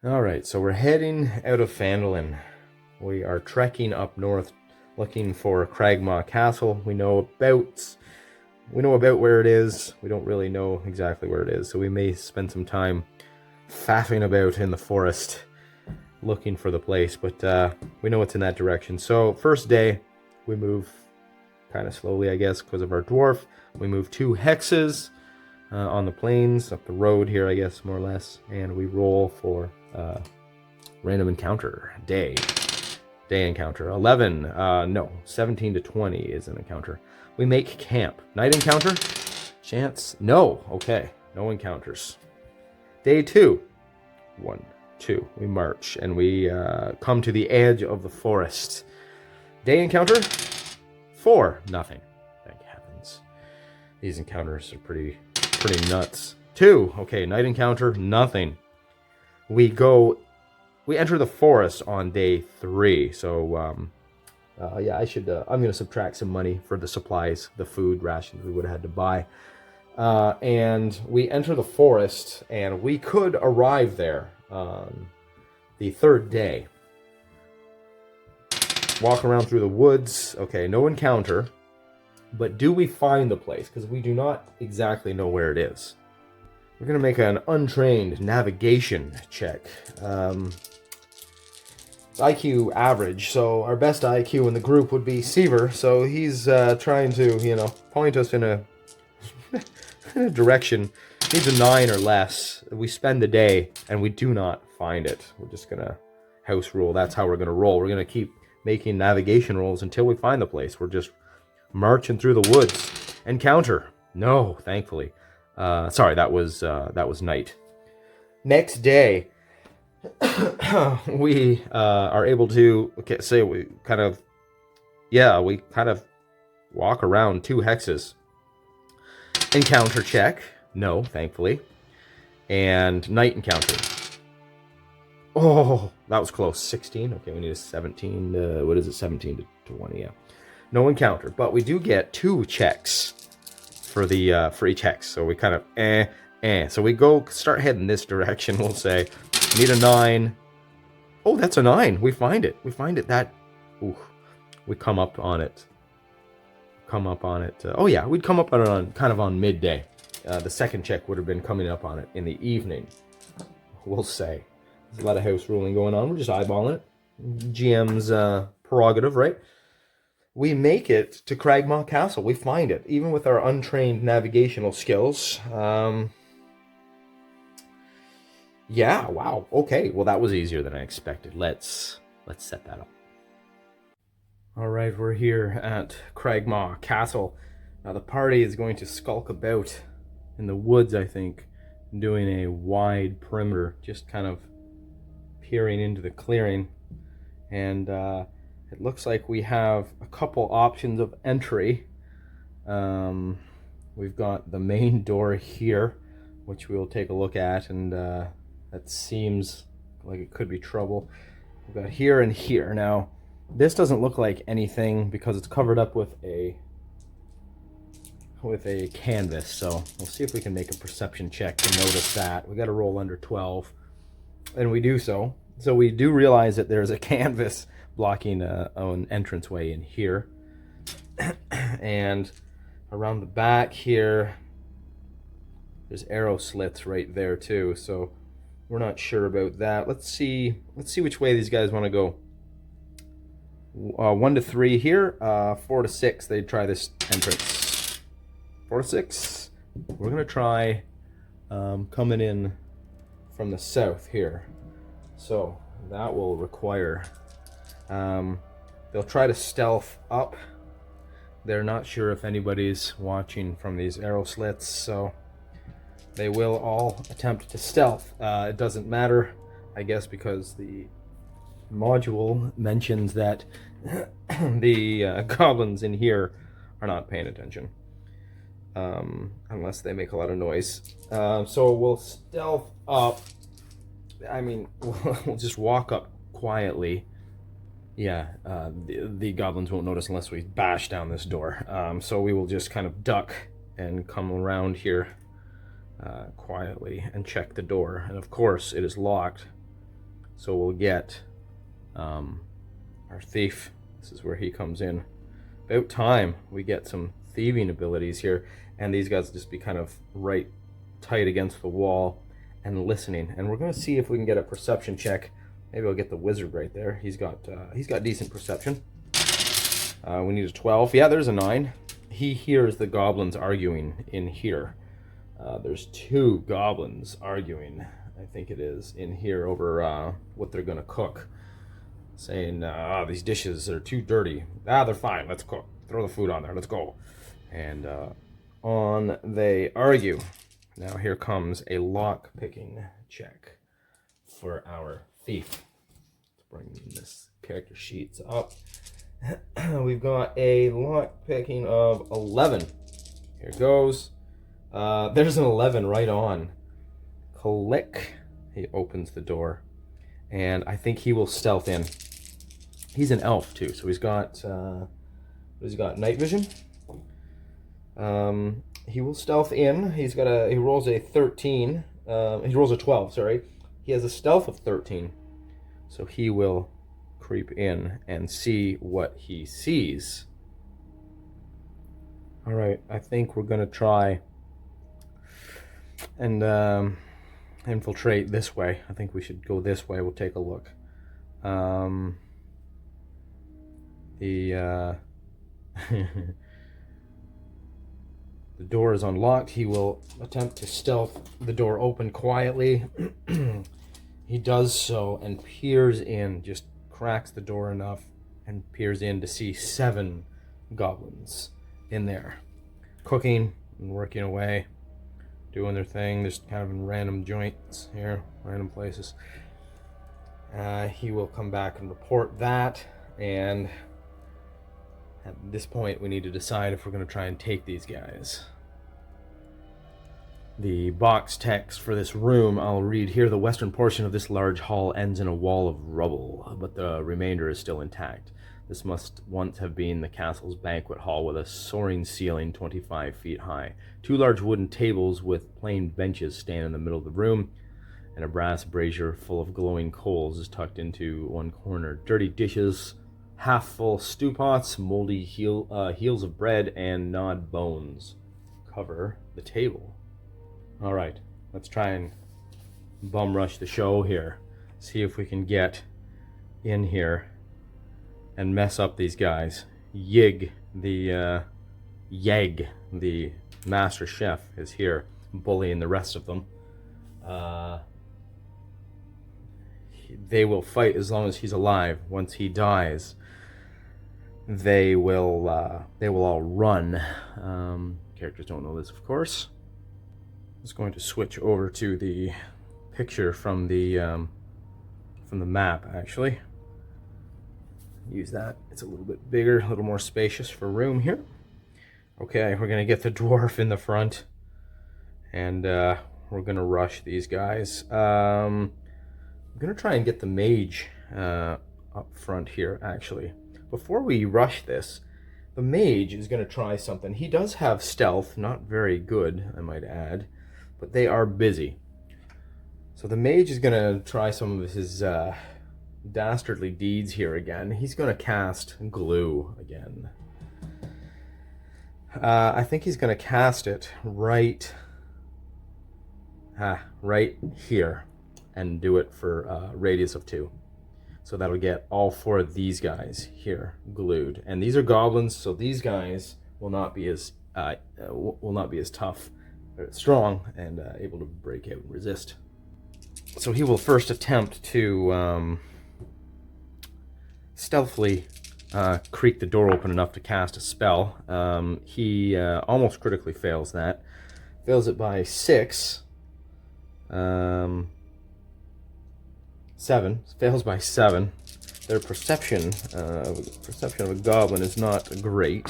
All right, so we're heading out of Phandelver. We are trekking up north, looking for Cragmaw Castle. We know about where it is. We don't really know exactly where it is, so we may spend some time faffing about in the forest looking for the place, but we know it's in that direction. So first day, we move kind of slowly, I guess, because of our dwarf. We move 2 hexes on the plains, up the road here, I guess, more or less, and we roll for random encounter. Day encounter. 11, no, 17 to 20 is an encounter. We make camp. Night encounter? Chance? No. Okay, no encounters. Day 2. 1, 2. We march, and we come to the edge of the forest. Day encounter? 4. Nothing. Thank heavens. These encounters are pretty nuts. 2. Okay, night encounter? Nothing. We enter the forest on day 3. So, yeah, I'm going to subtract some money for the supplies, the food rations we would have had to buy. And we enter the forest, and we could arrive there on the 3rd day. Walk around through the woods. Okay, no encounter. But do we find the place? Because we do not exactly know where it is. We're going to make an untrained navigation check. It's IQ average, so our best IQ in the group would be Seaver. So he's trying to, point us in a, in a direction. Needs a 9 or less. We spend the day, and we do not find it. We're just going to house rule. That's how we're going to roll. We're going to keep making navigation rolls until we find the place. We're just marching through the woods. Encounter. No, thankfully. Sorry, that was night. Next day, we are able to we kind of walk around 2 hexes. Encounter check. No, thankfully. And night encounter. Oh, that was close. 16. Okay, we need a 17. What is it? 17 to 20. Yeah. No encounter, but we do get 2 checks for each hex. So we kind of So we start heading this direction. We'll say need a 9. Oh, that's a 9. We find it. Ooh, we come up on it. Oh yeah, we'd come up on it on midday. The 2nd check would have been coming up on it in the evening. We'll say there's a lot of house ruling going on. We're just eyeballing it. GM's prerogative, right? We make it to Cragmaw Castle. We find it, even with our untrained navigational skills. Yeah, wow. Okay, well that was easier than I expected. Let's set that up. All right, we're here at Cragmaw Castle. Now the party is going to skulk about in the woods, I think, doing a wide perimeter, just kind of peering into the clearing. And it looks like we have a couple options of entry. We've got the main door here, which we'll take a look at, and that seems like it could be trouble. We've got here and here. Now, this doesn't look like anything because it's covered up with a canvas, so we'll see if we can make a perception check to notice that. We got to roll under 12, and we do so. So we do realize that there's a canvas blocking an entranceway in here. And around the back here, there's arrow slits right there too, so we're not sure about that. Let's see which way these guys want to go. 1 to 3 here, 4 to 6 they try this entrance. 4 to 6, we're gonna try coming in from the south here, so that will require they'll try to stealth up. They're not sure if anybody's watching from these arrow slits, so they will all attempt to stealth. It doesn't matter, I guess, because the module mentions that the goblins in here are not paying attention, unless they make a lot of noise. So we'll stealth up. I mean, we'll just walk up quietly. Yeah, the goblins won't notice unless we bash down this door. So we will just kind of duck and come around here quietly and check the door. And of course, it is locked. So we'll get our thief. This is where he comes in. About time we get some thieving abilities here, and these guys will just be kind of right tight against the wall and listening. And we're going to see if we can get a perception check. Maybe I'll get the wizard right there. He's got decent perception. We need a 12. Yeah, there's a 9. He hears the goblins arguing in here. There's 2 goblins arguing, I think it is, in here over what they're going to cook. Saying, these dishes are too dirty. They're fine. Let's cook. Throw the food on there. Let's go. And on they argue. Now here comes a lock-picking check for our thief. Let's bring this character sheets up. We've got a lock-picking of 11. Here goes. There's an 11 right on. Click. He opens the door. And I think he will stealth in. He's an elf too, so he's got night vision. He will stealth in. He rolls a 13. He rolls a 12. Sorry, he has a stealth of 13, so he will creep in and see what he sees. All right, I think we're gonna try and infiltrate this way. I think we should go this way. We'll take a look. The door is unlocked. He will attempt to stealth the door open quietly. He does so and peers in, just cracks the door enough and peers in to see 7 goblins in there, cooking and working away, doing their thing, just kind of in random joints here, random places. He will come back and report that, and at this point we need to decide if we're going to try and take these guys. The box text for this room I'll read here. The western portion of this large hall ends in a wall of rubble, but the remainder is still intact. This must once have been the castle's banquet hall with a soaring ceiling 25 feet high. 2 large wooden tables with plain benches stand in the middle of the room, and a brass brazier full of glowing coals is tucked into one corner. Dirty dishes, half-full stew pots, moldy heels of bread, and gnawed bones cover the table. All right, let's try and bum rush the show here. See if we can get in here and mess up these guys. Yeg, the master chef, is here, bullying the rest of them. They will fight as long as he's alive. Once he dies, they will all run. Characters don't know this, of course. I'm just going to switch over to the picture from the map, actually. Use that. It's a little bit bigger, a little more spacious for room here. Okay, we're gonna get the dwarf in the front, and we're gonna rush these guys. I'm gonna try and get the mage up front here, actually. Before we rush this, the mage is gonna try something. He does have stealth, not very good, I might add, but they are busy. So the mage is gonna try some of his dastardly deeds here again. He's gonna cast glue again. I think he's gonna cast it right here and do it for a radius of 2. So that'll get all 4 of these guys here glued. And these are goblins, so these guys will not be as tough, or strong, and able to break out and resist. So he will first attempt to stealthily creak the door open enough to cast a spell. He almost critically fails that. Fails it by 6. 7. Fails by 7. Their perception of a goblin is not great.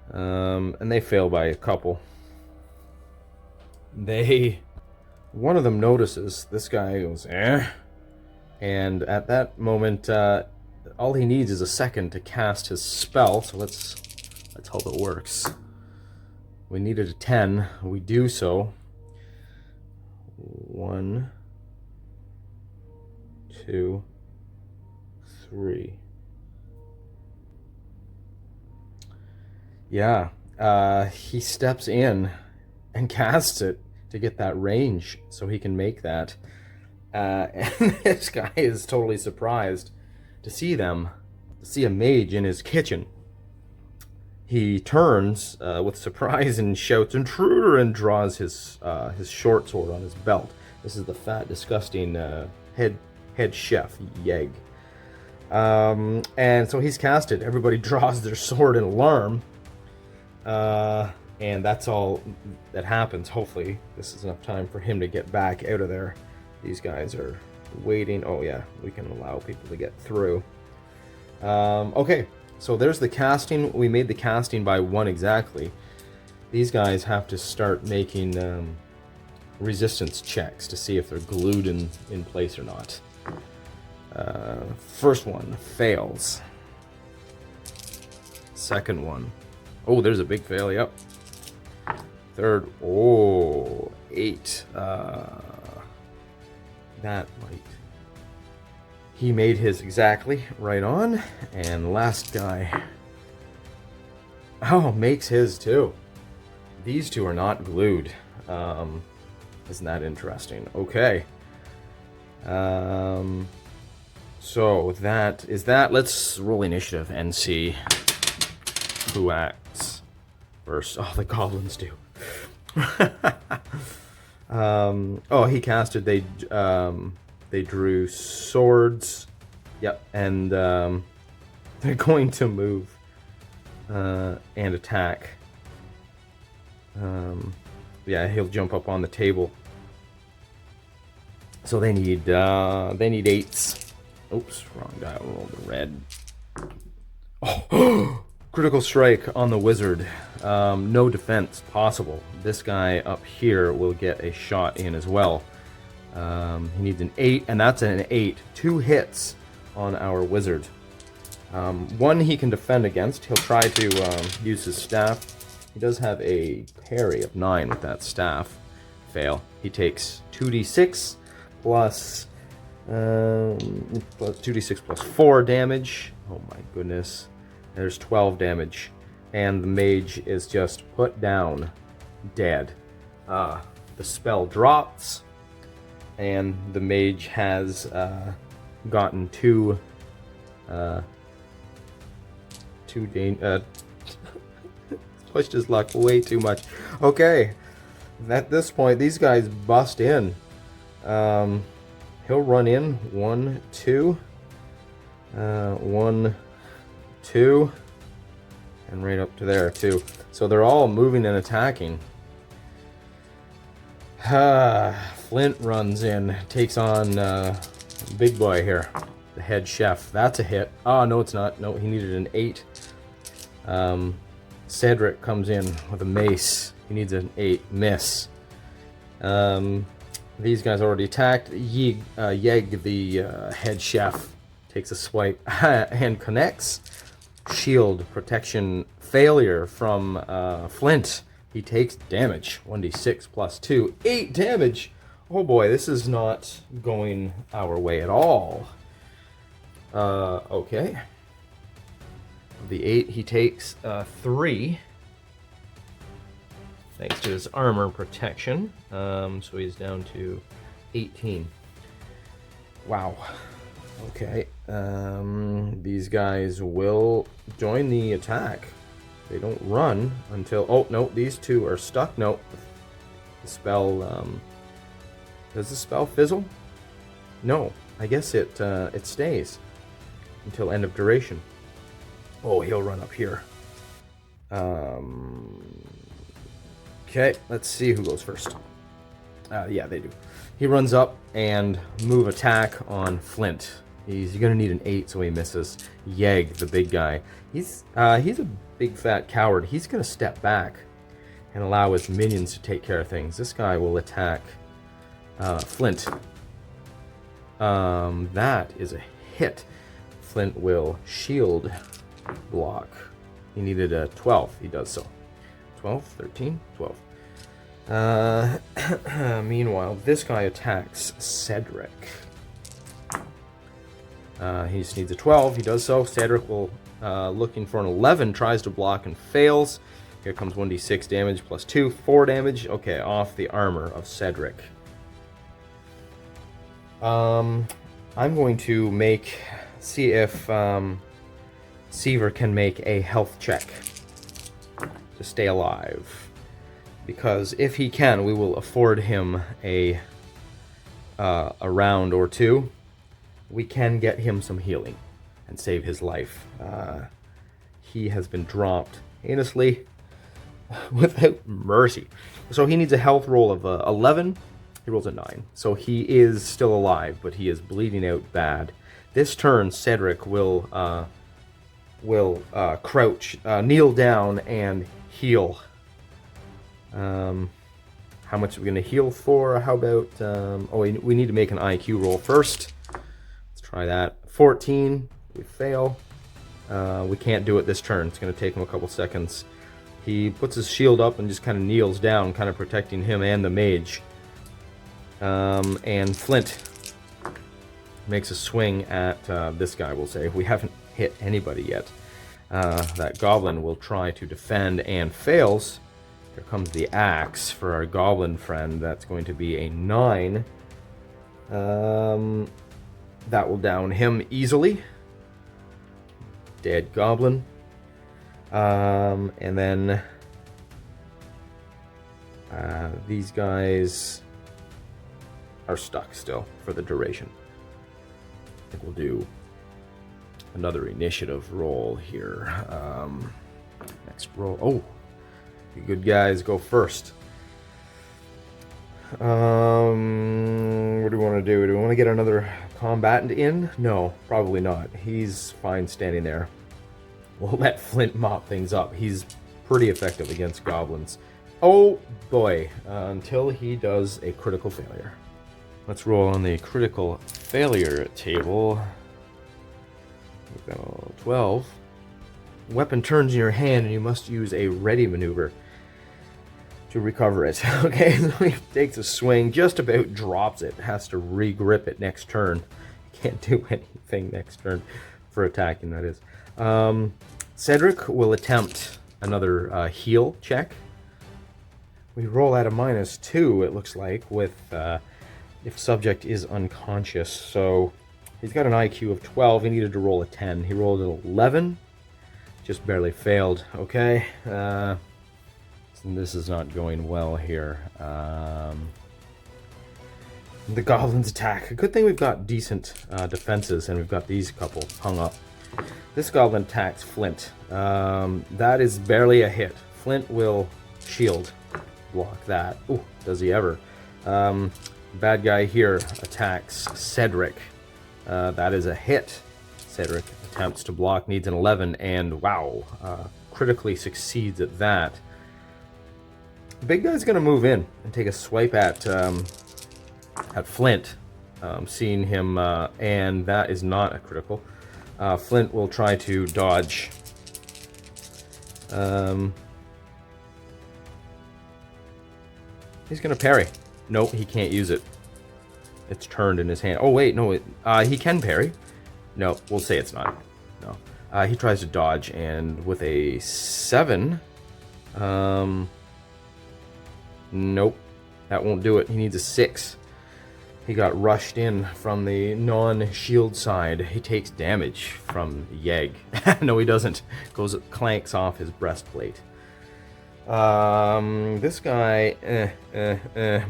And they fail by a couple. One of them notices. This guy goes, eh? And at that moment, all he needs is a second to cast his spell. So let's hope it works. We needed a 10. We do so. 1, 2, 3. Yeah, he steps in and casts it to get that range so he can make that. And this guy is totally surprised to see a mage in his kitchen. He turns with surprise and shouts, "Intruder!" and draws his short sword on his belt. This is the fat, disgusting head chef, Yeg. And so he's casted. Everybody draws their sword in alarm. And that's all that happens. Hopefully, this is enough time for him to get back out of there. These guys are waiting. Oh yeah, we can allow people to get through. Okay, so there's the casting. We made the casting by 1 exactly. These guys have to start making resistance checks to see if they're glued in place or not. First one fails. Second one, oh, there's a big fail. Yep. Third, oh, 8. That might. He made his exactly right on, and last guy, oh, makes his too. These two are not glued. Isn't that interesting? Okay. So that is that. Let's roll initiative and see who acts first. Oh, the goblins do. Oh, he casted. They drew swords. Yep, and they're going to move and attack. Yeah, he'll jump up on the table. So they need 8s. Oops, wrong die. I'll roll the red. Oh, critical strike on the wizard. No defense possible. This guy up here will get a shot in as well. He needs an 8, and that's an 8. 2 hits on our wizard. 1 he can defend against. He'll try to use his staff. He does have a parry of 9 with that staff. Fail. He takes 2d6 plus 2d6 plus 4 damage. Oh my goodness. There's 12 damage. And the mage is just put down, dead. The spell drops, and the mage has gotten 2 pushed his luck way too much. Okay, at this point, these guys bust in. He'll run in 1, 2, 1, 2, and right up to there too. So they're all moving and attacking. Flint runs in, takes on big boy here, the head chef. That's a hit. Oh, no, it's not. No, he needed an 8. Cedric comes in with a mace. He needs an 8. Miss. These guys already attacked. Yeg, the head chef, takes a swipe and connects. Shield protection failure from Flint. He takes damage. 1d6 plus 2. 8 damage! Oh boy, this is not going our way at all. Okay. The 8, he takes 3. Thanks to his armor protection. So he's down to 18. Wow. Okay. These guys will join the attack. They don't run until... Oh, no, these two are stuck. No. The spell... Does the spell fizzle? No. I guess it stays until end of duration. Oh, he'll run up here. Okay, let's see who goes first. Yeah, they do. He runs up and move attack on Flint. He's going to need an 8, so he misses. Yeg, the big guy. He's a big fat coward. He's going to step back and allow his minions to take care of things. This guy will attack Flint. That is a hit. Flint will shield block. He needed a 12. He does so. 12, 13, 12. Meanwhile, this guy attacks Cedric. He just needs a 12. He does so. Cedric will, looking for an 11, tries to block and fails. Here comes 1d6 damage plus 2, 4 damage. Okay, off the armor of Cedric. I'm going to see if Seaver can make a health check to stay alive. Because if he can, we will afford him a round or two. We can get him some healing and save his life. He has been dropped heinously without mercy. So he needs a health roll of 11. He rolls a 9. So he is still alive, but he is bleeding out bad. This turn, Cedric will crouch, kneel down, and heal. How much are we going to heal for? How about... we need to make an IQ roll first. Let's try that. 14. We fail. We can't do it this turn. It's going to take him a couple seconds. He puts his shield up and just kind of kneels down, kind of protecting him and the mage. And Flint makes a swing at this guy, we'll say. We haven't hit anybody yet. That goblin will try to defend and fails. Here comes the axe for our goblin friend. That's going to be a 9. That will down him easily. Dead goblin. And then these guys are stuck still for the duration. I think we'll do another initiative roll here. Next roll. Oh, you good guys go first. What do we want to do? Do we want to get another combatant in? No, probably not. He's fine standing there. We'll let Flint mop things up. He's pretty effective against goblins. Oh boy, until he does a critical failure. Let's roll on the critical failure table. We've got a 12. Weapon turns in your hand and you must use a ready maneuver to recover it. Okay, so he takes a swing, just about drops it, has to re-grip it next turn. Can't do anything next turn for attacking, that is. Cedric will attempt another heal check. We roll at a -2, it looks like, with if subject is unconscious. So he's got an IQ of 12. He needed to roll a 10. He rolled an 11. Just barely failed. Okay. This is not going well here. The goblins attack. A good thing we've got decent defenses, and we've got these couple hung up. This goblin attacks Flint. That is barely a hit. Flint will shield block that. Ooh, does he ever? Bad guy here attacks Cedric. That is a hit. Cedric attempts to block, needs an 11, and wow, critically succeeds at that. The big guy's going to move in and take a swipe at Flint, seeing him, and that is not a critical. Flint will try to dodge. He's going to parry. Nope, he can't use it. It's turned in his hand. Oh, wait, no, he can parry. No, we'll say it's not. No. He tries to dodge, and with a 7, nope, that won't do it. He needs a 6. He got rushed in from the non-shield side. He takes damage from Yeg. No, he doesn't. Clanks off his breastplate. This guy,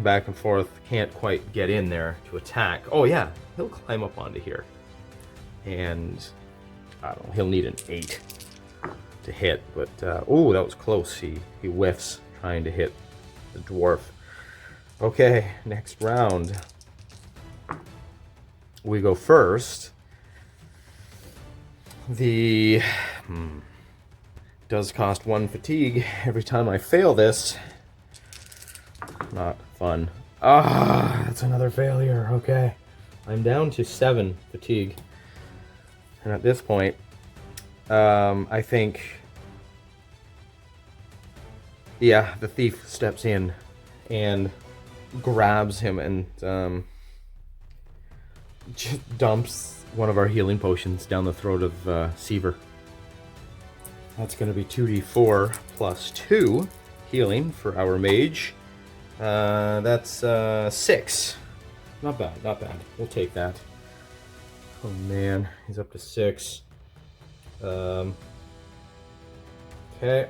back and forth, can't quite get in there to attack. Oh yeah, he'll climb up onto here. And, I don't know, he'll need an 8 to hit. But, oh, that was close. He whiffs trying to hit the dwarf. Okay, next round. We go first. The does cost 1 fatigue every time I fail this. Not fun. Ah, that's another failure. Okay, I'm down to 7 fatigue, and at this point, I think, yeah, the thief steps in and grabs him and just dumps one of our healing potions down the throat of Seaver. That's going to be 2d4 plus 2 healing for our mage. That's 6. Not bad, not bad. We'll take that. Oh man, he's up to 6. Okay,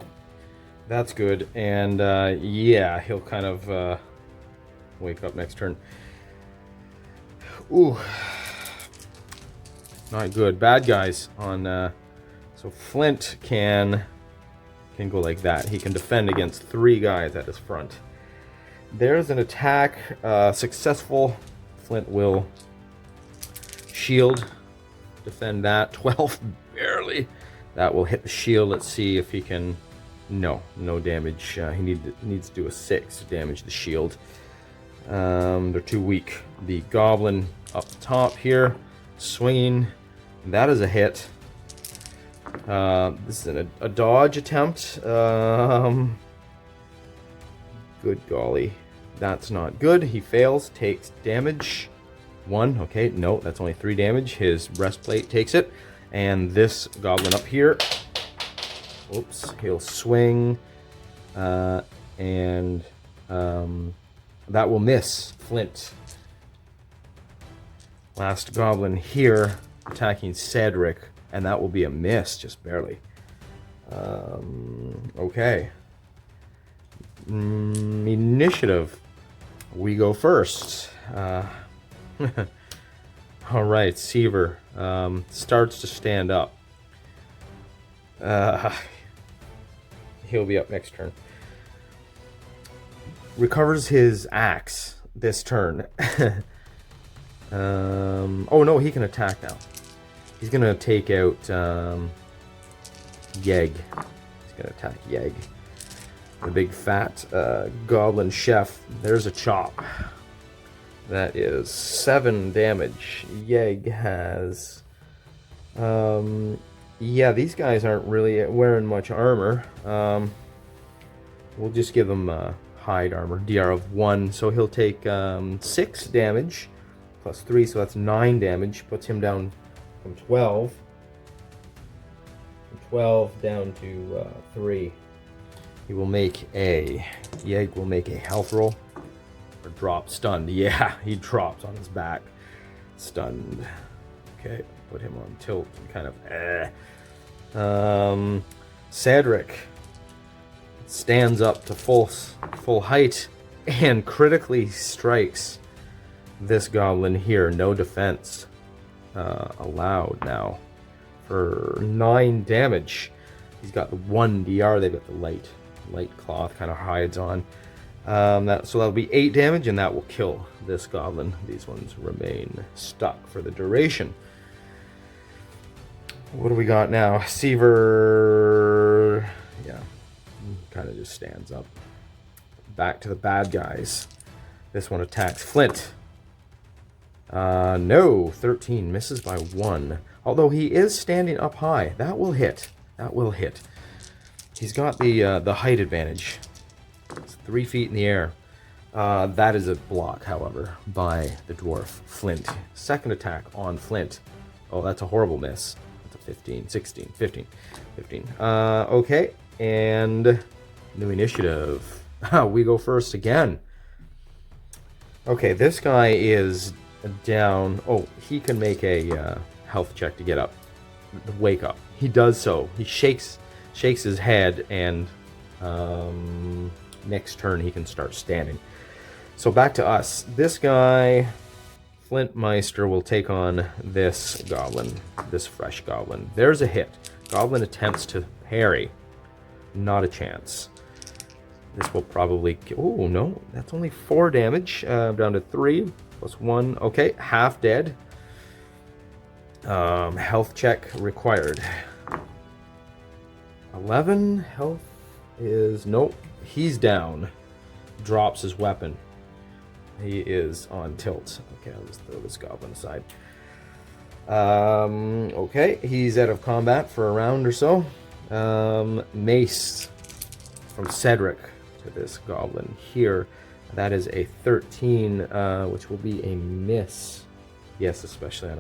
that's good. And yeah, he'll kind of wake up next turn. Ooh, not good. Bad guys on. So Flint can go like that. He can defend against 3 guys at his front. There's an attack successful. Flint will shield, defend that. 12, barely. That will hit the shield. Let's see if he can. No damage. He needs to do a 6 to damage the shield. They're too weak. The goblin up top here, swinging. That is a hit. This is a dodge attempt. Good golly. That's not good. He fails, takes damage. 1, okay, no, that's only 3 damage. His breastplate takes it. And this goblin up here, oops, he'll swing. And that will miss Flint. Last goblin here, attacking Cedric. And that will be a miss, just barely. Okay. Initiative. We go first. Alright, Seaver starts to stand up. He'll be up next turn. Recovers his axe this turn. Oh no, he can attack now. He's gonna take out Yeg. He's gonna attack Yeg. The big fat goblin chef. There's a chop. That is 7 damage. Yeg has... yeah, these guys aren't really wearing much armor. We'll just give him hide armor. DR of 1. So he'll take 6 damage. Plus 3, so that's 9 damage. Puts him down from 12. From 12 down to 3. He will make a... Yeg will make a health roll. Or drop stunned. Yeah, he drops on his back. Stunned. Okay, put him on tilt and kind of... Cedric stands up to full height and critically strikes this goblin here. No defense allowed now for 9 damage. He's got the 1 DR. They've got the light cloth kind of hides on. So that'll be 8 damage, and that will kill this goblin. These ones remain stuck for the duration. What do we got now? Seaver, yeah, kind of just stands up. Back to the bad guys. This one attacks Flint. No, 13, misses by 1. Although he is standing up high. That will hit. That will hit. He's got the height advantage. It's 3 feet in the air. That is a block, however, by the dwarf, Flint. Second attack on Flint. Oh, that's a horrible miss. That's a 15, 16, 15, 15. Okay, and new initiative. We go first again. Okay, this guy is down. Oh, he can make a health check to get up. Wake up. He does so. He shakes his head, and next turn he can start standing. So back to us. This guy, Flintmeister, will take on this goblin, this fresh goblin. There's a hit. Goblin attempts to parry. Not a chance. This will probably... Oh, no. That's only 4 damage. Down to 3 plus 1. Okay, half dead. Health check required. 11 health is... Nope. He's down. Drops his weapon. He is on tilt. Okay, I'll just throw this goblin aside. Okay, he's out of combat for a round or so. Mace from Cedric to this goblin here. That is a 13, which will be a miss. Yes, especially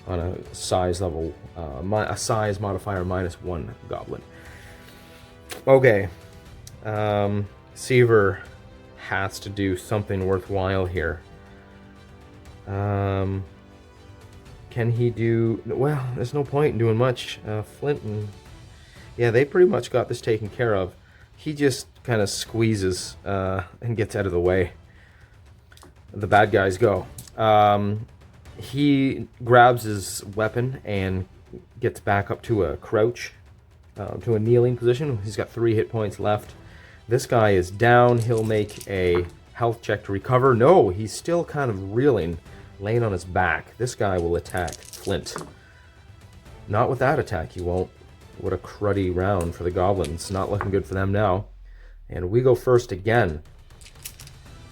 on a size level, a size modifier -1 goblin. Okay, Seaver has to do something worthwhile here. Can he do... Well, there's no point in doing much. Flint and... Yeah, they pretty much got this taken care of. He just kind of squeezes and gets out of the way. The bad guys go. He grabs his weapon and gets back up to a crouch, to a kneeling position. He's got 3 hit points left. This guy is down. He'll make a health check to recover. No, he's still kind of reeling, laying on his back. This guy will attack Flint. Not with that attack, he won't. What a cruddy round for the goblins. Not looking good for them now. And we go first again.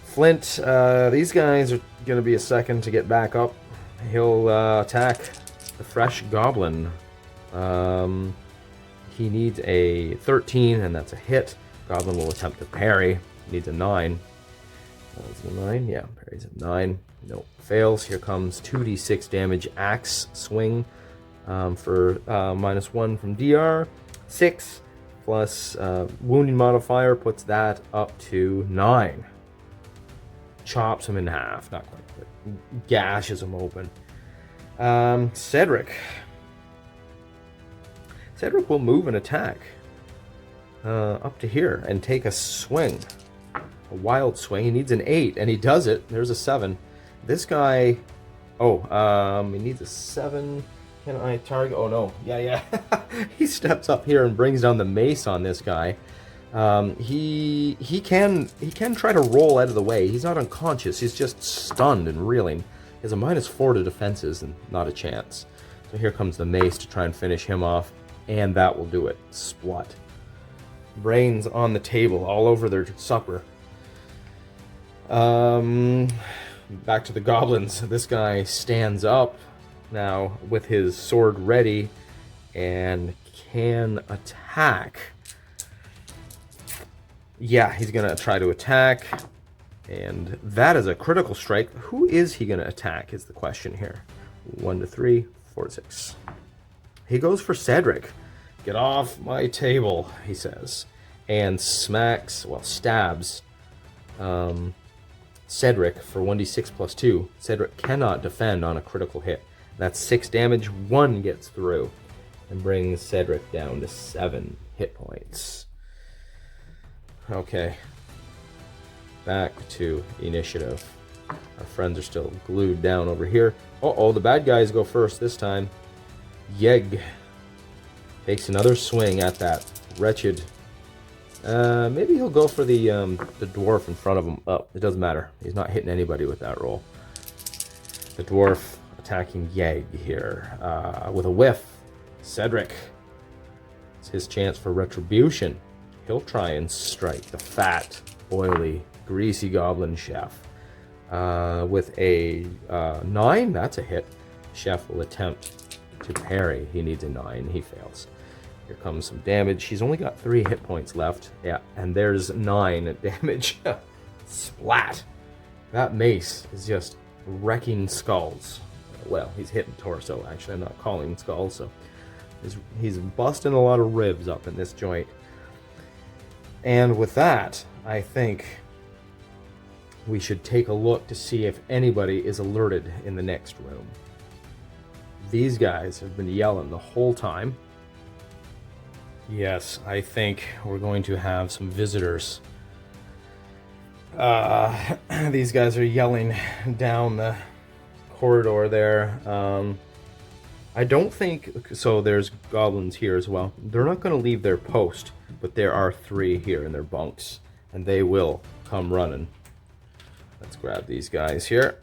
Flint, these guys are going to be a second to get back up. He'll attack the fresh goblin. He needs a 13, and that's a hit. Goblin will attempt to parry. He needs a 9. That's a 9. Yeah, parries a 9. Nope, fails. Here comes 2d6 damage axe swing for -1 from DR. 6 plus wounding modifier puts that up to 9. Chops him in half. Not quite, but gashes him open. Cedric. Cedric will move and attack up to here and take a swing. A wild swing. He needs an 8, and he does it. There's a 7. This guy... Oh, he needs a 7. Can I target? Oh, no. Yeah. He steps up here and brings down the mace on this guy. He can try to roll out of the way. He's not unconscious. He's just stunned and reeling. He has a -4 to defenses and not a chance. So here comes the mace to try and finish him off, and that will do it. Splat. Brains on the table, all over their supper. Back to the goblins. This guy stands up now with his sword ready and can attack. Yeah, he's going to try to attack, and that is a critical strike. Who is he going to attack is the question here. 1 to 3, 4 to 6. He goes for Cedric. Get off my table, he says, and smacks, well, stabs Cedric for 1d6 plus 2. Cedric cannot defend on a critical hit. That's 6 damage. 1 gets through and brings Cedric down to 7 hit points. Okay, back to initiative. Our friends are still glued down over here. Uh-oh, the bad guys go first this time. Yeg takes another swing at that wretched... maybe he'll go for the dwarf in front of him. Oh, it doesn't matter. He's not hitting anybody with that roll. The dwarf attacking Yeg here with a whiff. Cedric. It's his chance for retribution. He'll try and strike the fat, oily, greasy goblin chef. With a 9, that's a hit. Chef will attempt to parry. He needs a 9. He fails. Here comes some damage. He's only got 3 hit points left. Yeah, and there's 9 damage. Splat! That mace is just wrecking skulls. Well, he's hitting torso, actually. I'm not calling skulls, so... He's busting a lot of ribs up in this joint. And with that, I think we should take a look to see if anybody is alerted in the next room. These guys have been yelling the whole time. Yes, I think we're going to have some visitors. These guys are yelling down the corridor there. I don't think... So there's goblins here as well. They're not going to leave their post, but there are 3 here in their bunks, and they will come running. Let's grab these guys here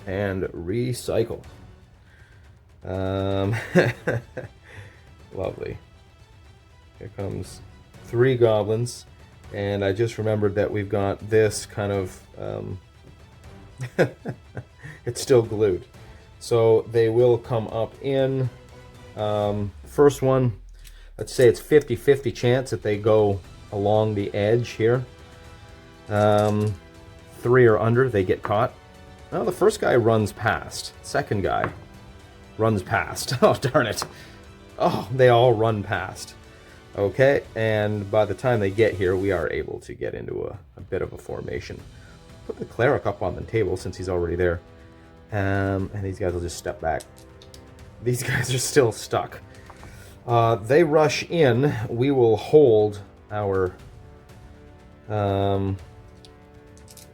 and recycle. Lovely. Here comes 3 goblins, and I just remembered that we've got this kind of... it's still glued. So they will come up in. First one, let's say it's 50-50 chance that they go along the edge here. 3 or under, they get caught. Well, the first guy runs past. Second guy runs past. Oh, darn it. Oh, they all run past. Okay, and by the time they get here, we are able to get into a bit of a formation. Put the cleric up on the table since he's already there. And these guys will just step back. These guys are still stuck. They rush in. We will hold our... let's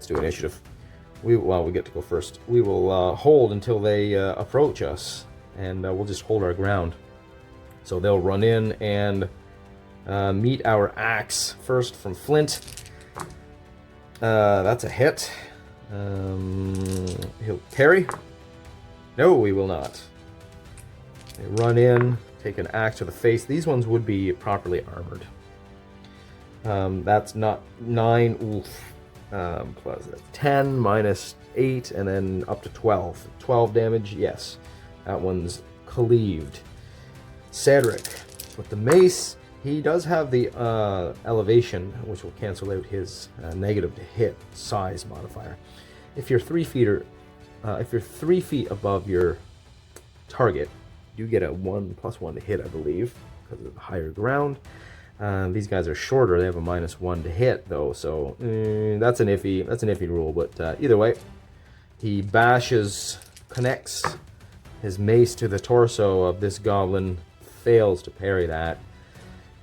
do initiative. We get to go first. We will hold until they approach us, and we'll just hold our ground. So they'll run in and meet our axe first from Flint. That's a hit. He'll parry. No, we will not. They run in, take an axe to the face. These ones would be properly armored. That's not 9. Oof. Plus 10 minus 8 and then up to 12. 12 damage, yes. That one's cleaved. Cedric with the mace, he does have the elevation, which will cancel out his negative to hit size modifier. If you're 3 feet above your target, you get a 1+1 to hit, I believe, because of the higher ground. These guys are shorter. They have a -1 to hit, though, so that's an iffy rule. But either way, he connects his mace to the torso of this goblin, fails to parry that.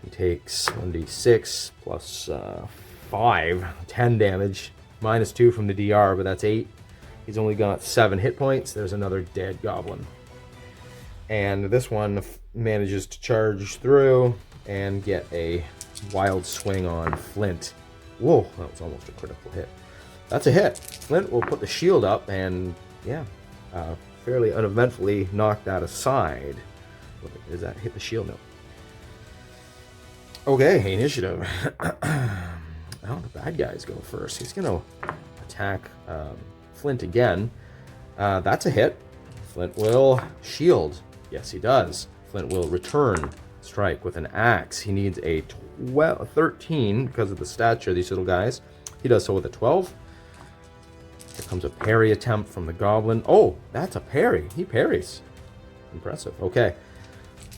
He takes 1d6 plus 5, 10 damage, -2 from the DR, but that's 8. He's only got 7 hit points. There's another dead goblin. And this one manages to charge through and get a wild swing on Flint. Whoa, that was almost a critical hit. That's a hit. Flint will put the shield up and, yeah, fairly uneventfully knock that aside. Does that hit the shield? No. Okay, initiative. Oh, the bad guys go first. He's going to attack Flint again. That's a hit. Flint will shield. Yes, he does. Flint will return strike with an axe. He needs a 13 because of the stature of these little guys. He does so with a 12. Here comes a parry attempt from the goblin. Oh, that's a parry. He parries. Impressive. Okay.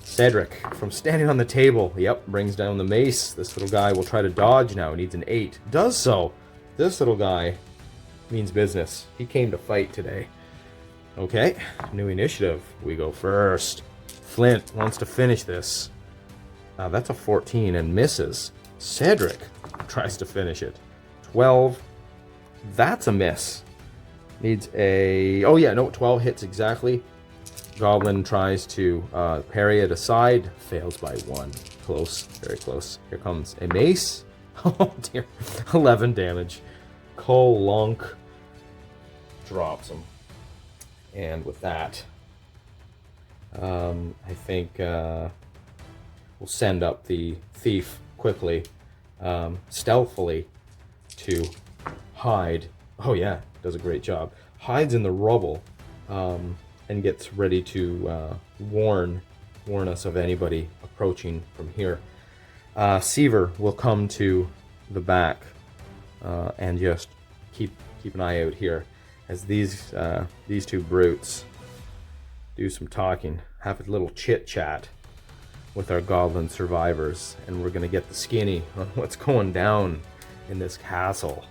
Cedric, from standing on the table, yep, brings down the mace. This little guy will try to dodge now. He needs an 8. Does so. This little guy means business. He came to fight today. Okay, new initiative. We go first. Flint wants to finish this. That's a 14 and misses. Cedric tries to finish it. 12. That's a miss. Needs a... Oh, yeah, no, 12 hits exactly. Goblin tries to parry it aside. Fails by 1. Close. Very close. Here comes a mace. Oh, dear. 11 damage. Kolonk drops him. And with that, I think we'll send up the thief quickly, stealthily, to hide. Oh yeah, does a great job. Hides in the rubble and gets ready to warn us of anybody approaching from here. Seaver will come to the back and just keep an eye out here as these two brutes do some talking, have a little chit-chat with our goblin survivors, and we're going to get the skinny on what's going down in this castle.